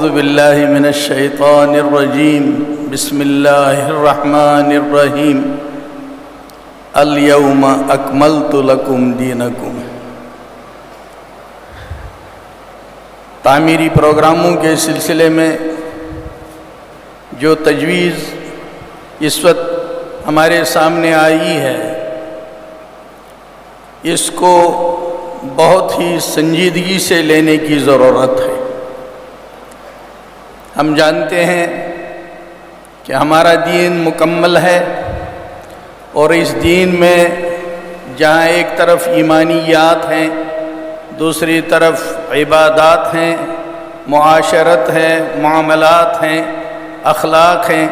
باللہ من الشیطان الرجیم بسم اللہ الرحمن الرحیم الیوم اکملت لکم دینکم۔ تعمیری پروگراموں کے سلسلے میں جو تجویز اس وقت ہمارے سامنے آئی ہے، اس کو بہت ہی سنجیدگی سے لینے کی ضرورت ہے۔ ہم جانتے ہیں کہ ہمارا دین مکمل ہے، اور اس دین میں جہاں ایک طرف ایمانیات ہیں، دوسری طرف عبادات ہیں، معاشرت ہے، معاملات ہیں، اخلاق ہیں،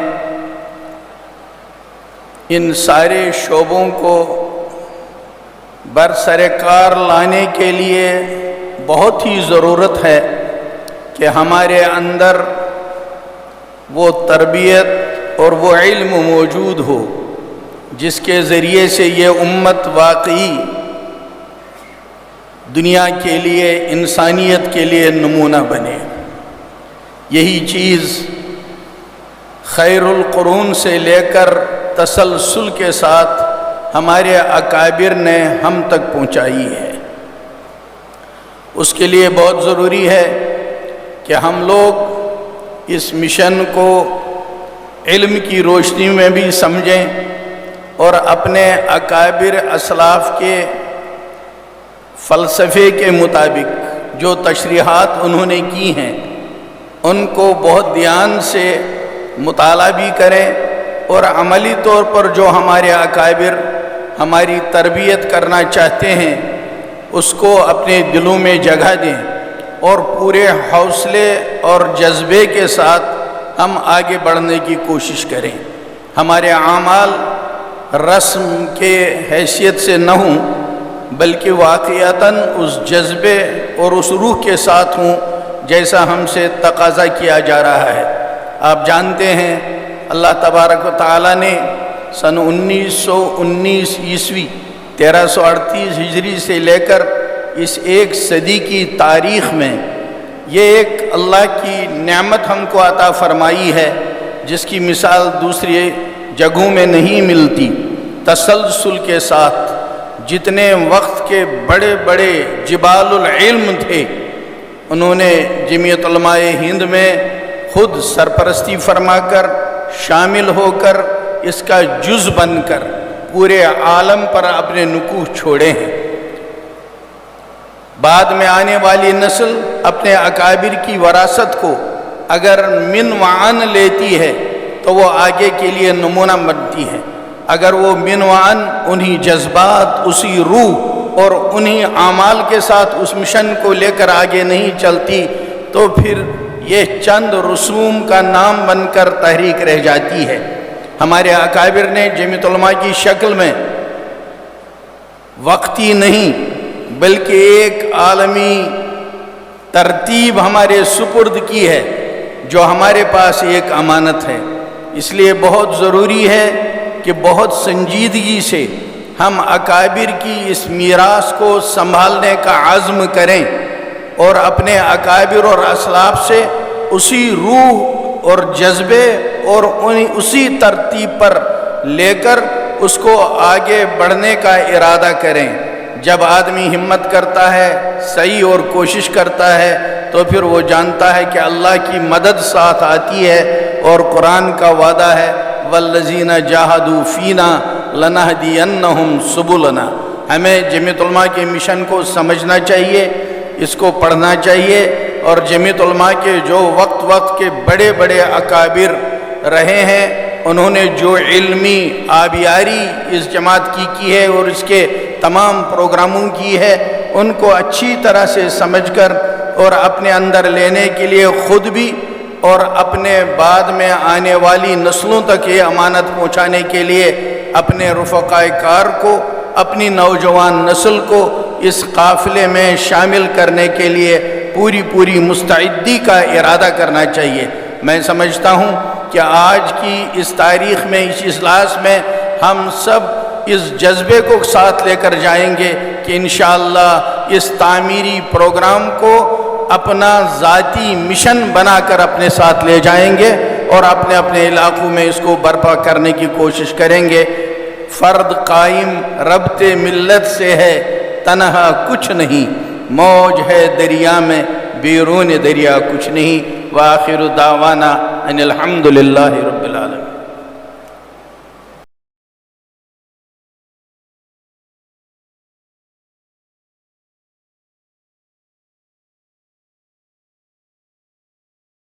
ان سارے شعبوں کو برسرکار لانے کے لیے بہت ہی ضرورت ہے کہ ہمارے اندر وہ تربیت اور وہ علم موجود ہو جس کے ذریعے سے یہ امت واقعی دنیا کے لیے، انسانیت کے لیے نمونہ بنے۔ یہی چیز خیر القرون سے لے کر تسلسل کے ساتھ ہمارے اکابر نے ہم تک پہنچائی ہے۔ اس کے لیے بہت ضروری ہے کہ ہم لوگ اس مشن کو علم کی روشنی میں بھی سمجھیں، اور اپنے اکابر اسلاف کے فلسفے کے مطابق جو تشریحات انہوں نے کی ہیں ان کو بہت دھیان سے مطالعہ بھی کریں، اور عملی طور پر جو ہمارے اکابر ہماری تربیت کرنا چاہتے ہیں اس کو اپنے دلوں میں جگہ دیں، اور پورے حوصلے اور جذبے کے ساتھ ہم آگے بڑھنے کی کوشش کریں۔ ہمارے اعمال رسم کے حیثیت سے نہ ہوں، بلکہ واقعتاً اس جذبے اور اس روح کے ساتھ ہوں جیسا ہم سے تقاضا کیا جا رہا ہے۔ آپ جانتے ہیں اللہ تبارک و تعالیٰ نے سن 1919 عیسوی 1338 ہجری سے لے کر اس ایک صدی کی تاریخ میں یہ ایک اللہ کی نعمت ہم کو عطا فرمائی ہے جس کی مثال دوسری جگہوں میں نہیں ملتی۔ تسلسل کے ساتھ جتنے وقت کے بڑے بڑے جبال العلم تھے، انہوں نے جمعیت علماء ہند میں خود سرپرستی فرما کر، شامل ہو کر، اس کا جز بن کر پورے عالم پر اپنے نقوش چھوڑے ہیں۔ بعد میں آنے والی نسل اپنے اکابر کی وراثت کو اگر من وعن لیتی ہے تو وہ آگے کے لیے نمونہ بنتی ہے۔ اگر وہ من وعن انہی جذبات، اسی روح اور انہی اعمال کے ساتھ اس مشن کو لے کر آگے نہیں چلتی تو پھر یہ چند رسوم کا نام بن کر تحریک رہ جاتی ہے۔ ہمارے اکابر نے جمعیت علماء کی شکل میں وقتی نہیں بلکہ ایک عالمی ترتیب ہمارے سپرد کی ہے جو ہمارے پاس ایک امانت ہے۔ اس لیے بہت ضروری ہے کہ بہت سنجیدگی سے ہم اکابر کی اس میراث کو سنبھالنے کا عزم کریں، اور اپنے اکابر اور اسلاف سے اسی روح اور جذبے اور اسی ترتیب پر لے کر اس کو آگے بڑھنے کا ارادہ کریں۔ جب آدمی ہمت کرتا ہے، صحیح اور کوشش کرتا ہے، تو پھر وہ جانتا ہے کہ اللہ کی مدد ساتھ آتی ہے، اور قرآن کا وعدہ ہے والذین جاہدوا فینا لنہدینہم سبلنا۔ ہمیں جمعیت علماء کے مشن کو سمجھنا چاہیے، اس کو پڑھنا چاہیے، اور جمعیت علماء کے جو وقت کے بڑے بڑے اکابر رہے ہیں انہوں نے جو علمی آبیاری اس جماعت کی ہے اور اس کے تمام پروگراموں کی ہے، ان کو اچھی طرح سے سمجھ کر اور اپنے اندر لینے کے لیے خود بھی اور اپنے بعد میں آنے والی نسلوں تک یہ امانت پہنچانے کے لیے اپنے رفقائے کار کو، اپنی نوجوان نسل کو اس قافلے میں شامل کرنے کے لیے پوری مستعدی کا ارادہ کرنا چاہیے۔ میں سمجھتا ہوں کہ آج کی اس تاریخ میں، اس اجلاس میں ہم سب اس جذبے کو ساتھ لے کر جائیں گے کہ انشاءاللہ اس تعمیری پروگرام کو اپنا ذاتی مشن بنا کر اپنے ساتھ لے جائیں گے اور اپنے اپنے علاقوں میں اس کو برپا کرنے کی کوشش کریں گے۔ فرد قائم ربط ملت سے ہے، تنہا کچھ نہیں، موج ہے دریا میں، بیرون دریا کچھ نہیں۔ وآخر دعوانا ان الحمد للہ رب